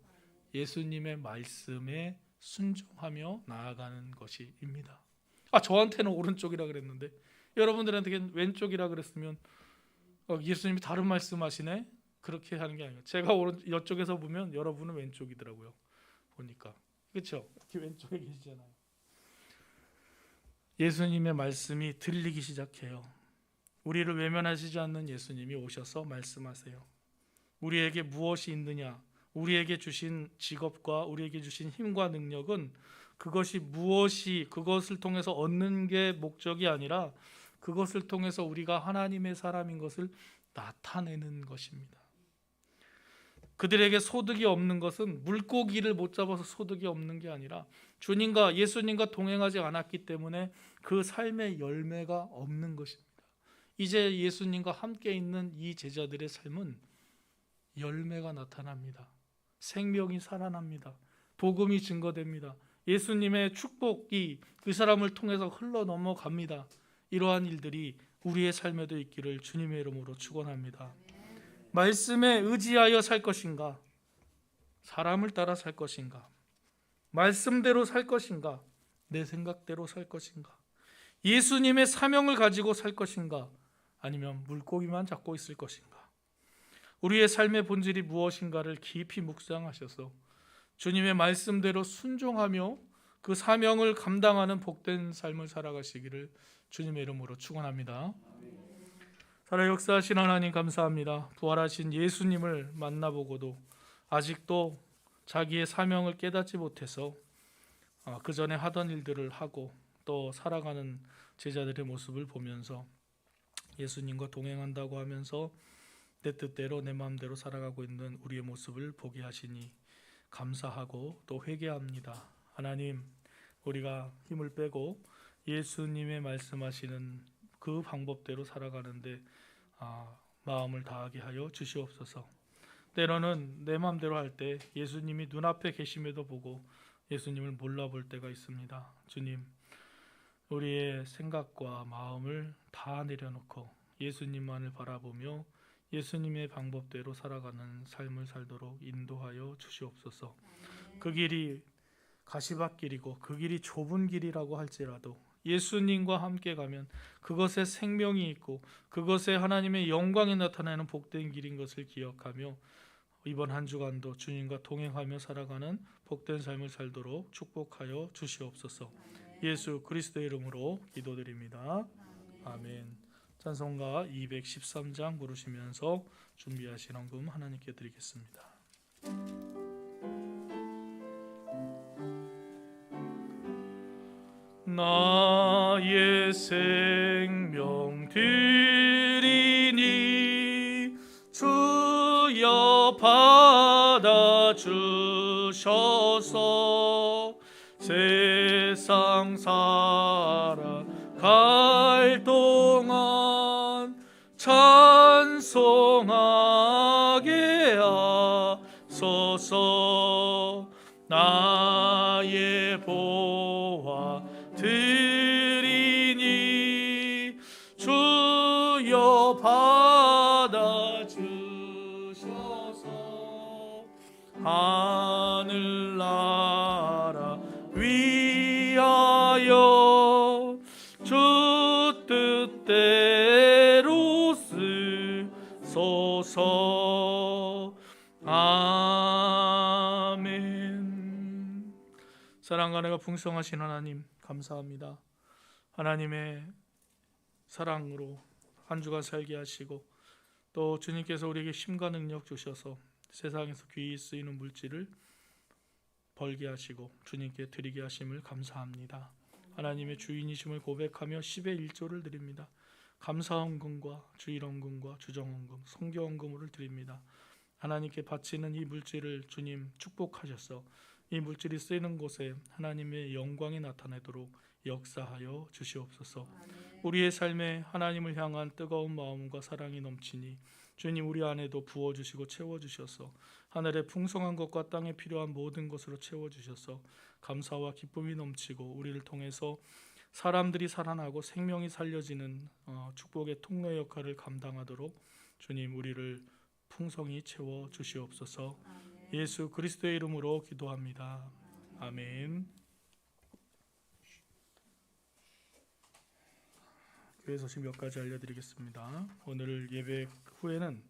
예수님의 말씀에 순종하며 나아가는 것입니다. 저한테는 오른쪽이라 그랬는데 여러분들한테는 왼쪽이라 그랬으면 예수님이 다른 말씀하시네. 그렇게 하는 게 아니에요. 제가 오른 이쪽에서 보면 여러분은 왼쪽이더라고요. 보니까 그렇죠? 이렇게 왼쪽에 계시잖아요. 예수님의 말씀이 들리기 시작해요. 우리를 외면하시지 않는 예수님이 오셔서 말씀하세요. 우리에게 무엇이 있느냐? 우리에게 주신 직업과 우리에게 주신 힘과 능력은 그것이 무엇이 그것을 통해서 얻는 게 목적이 아니라 그것을 통해서 우리가 하나님의 사람인 것을 나타내는 것입니다. 그들에게 소득이 없는 것은 물고기를 못 잡아서 소득이 없는 게 아니라 주님과 예수님과 동행하지 않았기 때문에 그 삶의 열매가 없는 것입니다. 이제 예수님과 함께 있는 이 제자들의 삶은 열매가 나타납니다. 생명이 살아납니다. 복음이 증거됩니다. 예수님의 축복이 그 사람을 통해서 흘러 넘어갑니다. 이러한 일들이 우리의 삶에도 있기를 주님의 이름으로 축원합니다. 말씀에 의지하여 살 것인가? 사람을 따라 살 것인가? 말씀대로 살 것인가? 내 생각대로 살 것인가? 예수님의 사명을 가지고 살 것인가? 아니면 물고기만 잡고 있을 것인가? 우리의 삶의 본질이 무엇인가를 깊이 묵상하셔서 주님의 말씀대로 순종하며 그 사명을 감당하는 복된 삶을 살아가시기를 주님의 이름으로 축원합니다. 살아 역사하신 하나님 감사합니다. 부활하신 예수님을 만나보고도 아직도 자기의 사명을 깨닫지 못해서 그 전에 하던 일들을 하고 또 살아가는 제자들의 모습을 보면서 예수님과 동행한다고 하면서 내 뜻대로 내 마음대로 살아가고 있는 우리의 모습을 보게 하시니 감사하고 또 회개합니다. 하나님, 우리가 힘을 빼고 예수님의 말씀하시는 그 방법대로 살아가는데 마음을 다하게 하여 주시옵소서. 때로는 내 마음대로 할 때 예수님이 눈앞에 계심에도 보고 예수님을 몰라볼 때가 있습니다. 주님, 우리의 생각과 마음을 다 내려놓고 예수님만을 바라보며 예수님의 방법대로 살아가는 삶을 살도록 인도하여 주시옵소서. 그 길이 가시밭길이고 그 길이 좁은 길이라고 할지라도 예수님과 함께 가면 그것에 생명이 있고 그것에 하나님의 영광이 나타나는 복된 길인 것을 기억하며 이번 한 주간도 주님과 동행하며 살아가는 복된 삶을 살도록 축복하여 주시옵소서. 예수 그리스도의 이름으로 기도드립니다. 아멘. 찬송가 213장 부르시면서 준비하신 헌금 하나님께 드리겠습니다. 나의 생명 드리니 주여 받아주셔서 세상 살아갈 동안 찬송하게 하소서. 나의 보화 드리니 주여 받아주셔서 하늘나라 위하여 주 뜻대로 쓰소서. 아멘. 사랑과 은혜가 풍성하신 하나님 감사합니다. 하나님의 사랑으로 한 주간 살게 하시고 또 주님께서 우리에게 힘과 능력 주셔서 세상에서 귀히 쓰이는 물질을 벌게 하시고 주님께 드리게 하심을 감사합니다. 하나님의 주인이심을 고백하며 10의 1조를 드립니다. 감사헌금과 주일헌금과 주정헌금, 성교헌금을 드립니다. 하나님께 바치는 이 물질을 주님 축복하셔서 이 물질이 쓰이는 곳에 하나님의 영광이 나타나도록 역사하여 주시옵소서. 우리의 삶에 하나님을 향한 뜨거운 마음과 사랑이 넘치니 주님 우리 안에도 부어주시고 채워주셔서 하늘의 풍성한 것과 땅에 필요한 모든 것으로 채워주셔서 감사와 기쁨이 넘치고 우리를 통해서 사람들이 살아나고 생명이 살려지는 축복의 통로 역할을 감당하도록 주님 우리를 풍성히 채워주시옵소서. 예수 그리스도의 이름으로 기도합니다. 아멘. 교회 소식 몇 가지 알려드리겠습니다. 오늘 예배 후에는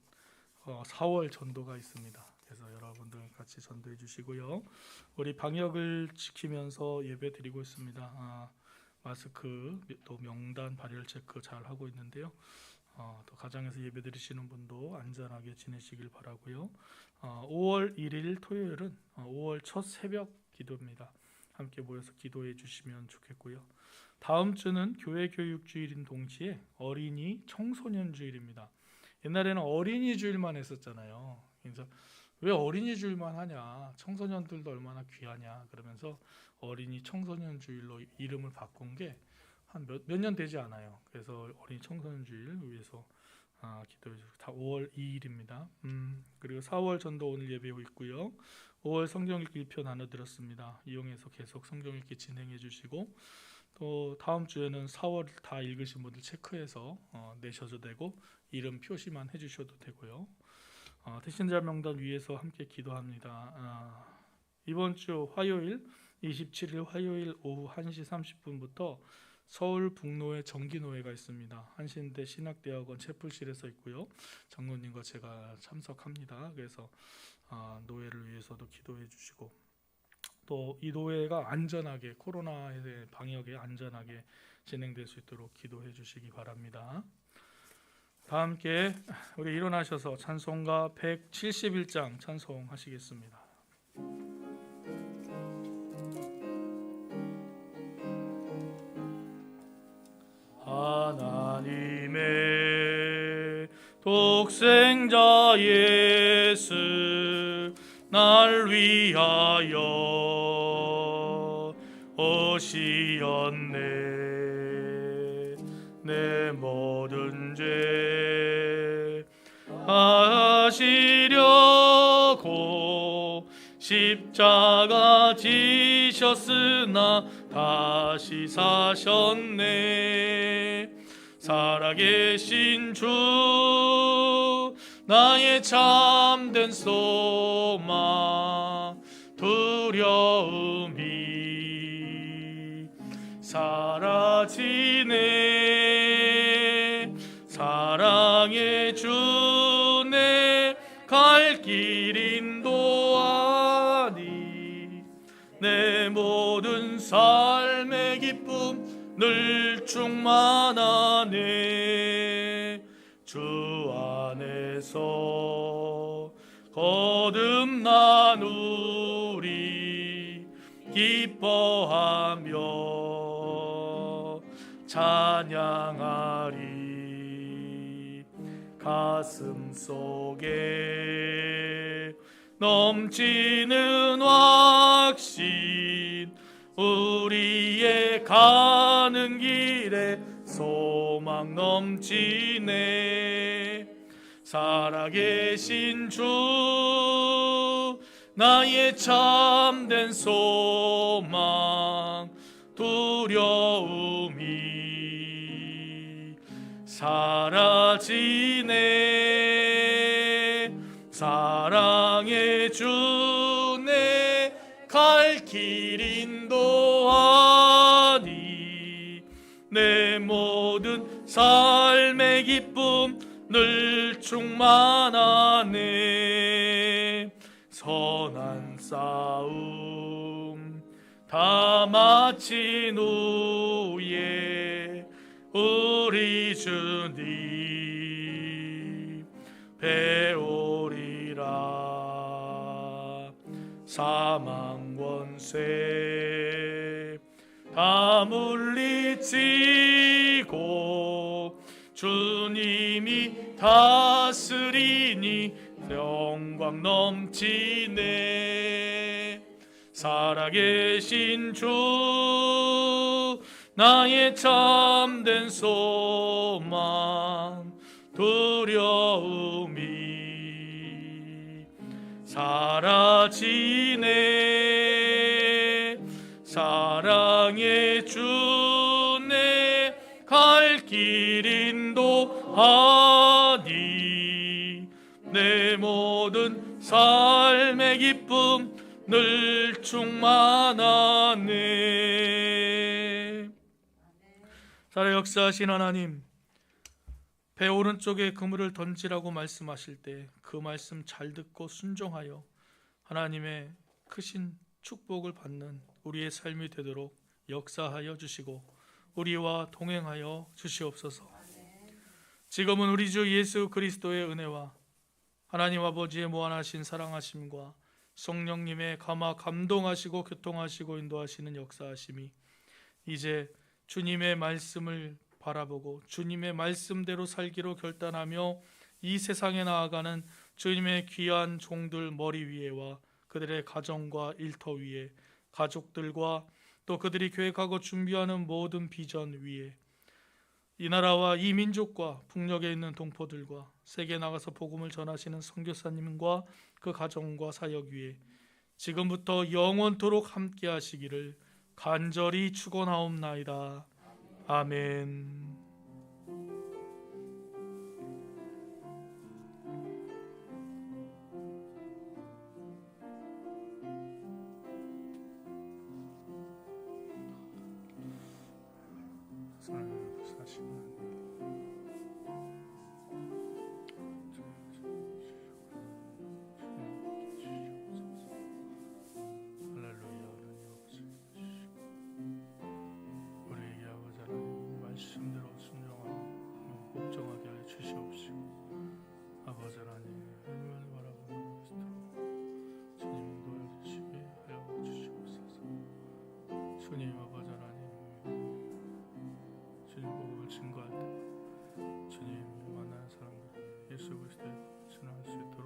4월 전도가 있습니다. 그래서 여러분들 같이 전도해 주시고요. 우리 방역을 지키면서 예배 드리고 있습니다. 마스크 또 명단 발열 체크 잘 하고 있는데요. 또 가정에서 예배 드리시는 분도 안전하게 지내시길 바라고요. 5월 1일 토요일은 5월 첫 새벽 기도입니다. 함께 모여서 기도해 주시면 좋겠고요. 다음 주는 교회 교육 주일인 동시에 어린이 청소년 주일입니다. 옛날에는 어린이 주일만 했었잖아요. 그래서 왜 어린이 주일만 하냐? 청소년들도 얼마나 귀하냐? 그러면서 어린이 청소년 주일로 이름을 바꾼 게 한 몇 년 되지 않아요. 그래서 어린이 청소년 주일 위해서 기도해 주시고 다 5월 2일입니다. 그리고 4월 전도 오늘 예배하고 있고요. 5월 성경 읽기 1편 나눠드렸습니다. 이용해서 계속 성경 읽기 진행해 주시고 또 다음 주에는 4월 다 읽으신 분들 체크해서 내셔도 되고 이름 표시만 해주셔도 되고요. 대신자 명단 위에서 함께 기도합니다. 이번 주 화요일 27일 화요일 오후 1시 30분부터 서울 북로에 정기노회가 있습니다. 한신대 신학대학원 채플실에서 있고요. 장로님과 제가 참석합니다. 그래서 노회를 위해서도 기도해 주시고 또 이 노회가 안전하게 코로나의 방역에 안전하게 진행될 수 있도록 기도해 주시기 바랍니다. 다 함께 우리 일어나셔서 찬송가 171장 찬송하시겠습니다. 하나님의 독생자 예수 날 위하여 오시었네. 내 모든 죄 하시려고 십자가 지셨으나 다시 사셨네. 살아계신 주 나의 참된 소망 두려움이 사라지네. 사랑의 주내 갈 길 인도하니 내 모든 삶의 기쁨 늘 충만하네. 주 안에서 거듭나누리 기뻐하며 찬양하리. 가슴 속에 넘치는 확신 우리의 가는 길에 소망 넘치네. 살아계신 주 나의 참된 소망 두려움이 사라지네. 사랑의 주내 갈 길 인도하니 내 모든 삶의 기쁨 늘 충만하네. 선한 싸움 다 마친 후에 우리 주님 배우리라. 사망 권세 다 물리치고 주님이 다스리니 영광 넘치네. 살아계신 주 나의 참된 소망 두려움이 사라지네. 사랑의 주내 갈 길 인도하니 내 모든 삶의 기쁨 늘 충만하네. 살아 역사하신 하나님, 배 오른쪽에 그물을 던지라고 말씀하실 때 그 말씀 잘 듣고 순종하여 하나님의 크신 축복을 받는 우리의 삶이 되도록 역사하여 주시고 우리와 동행하여 주시옵소서. 지금은 우리 주 예수 그리스도의 은혜와 하나님 아버지의 무한하신 사랑하심과 성령님의 감동하시고 교통하시고 인도하시는 역사하심이 이제 주님의 말씀을 바라보고 주님의 말씀대로 살기로 결단하며 이 세상에 나아가는 주님의 귀한 종들 머리 위에와 그들의 가정과 일터 위에, 가족들과 또 그들이 계획하고 준비하는 모든 비전 위에, 이 나라와 이 민족과 북녘에 있는 동포들과 세계에 나가서 복음을 전하시는 선교사님과 그 가정과 사역 위에 지금부터 영원토록 함께 하시기를 간절히 축원하옵나이다. 아멘. 우리에게 아버지 하나님 말씀대로 순종하고 복종하게 하여 주시옵시고 아버지 하나님 하나님을 바라보는 그리스도로 주님 도와주시게 하여 주시옵소서. 주님 아버지 하나님 주님 복음을 증거할 때 주님 만나는 사람들 예수 그리스도의 전할 수 있도록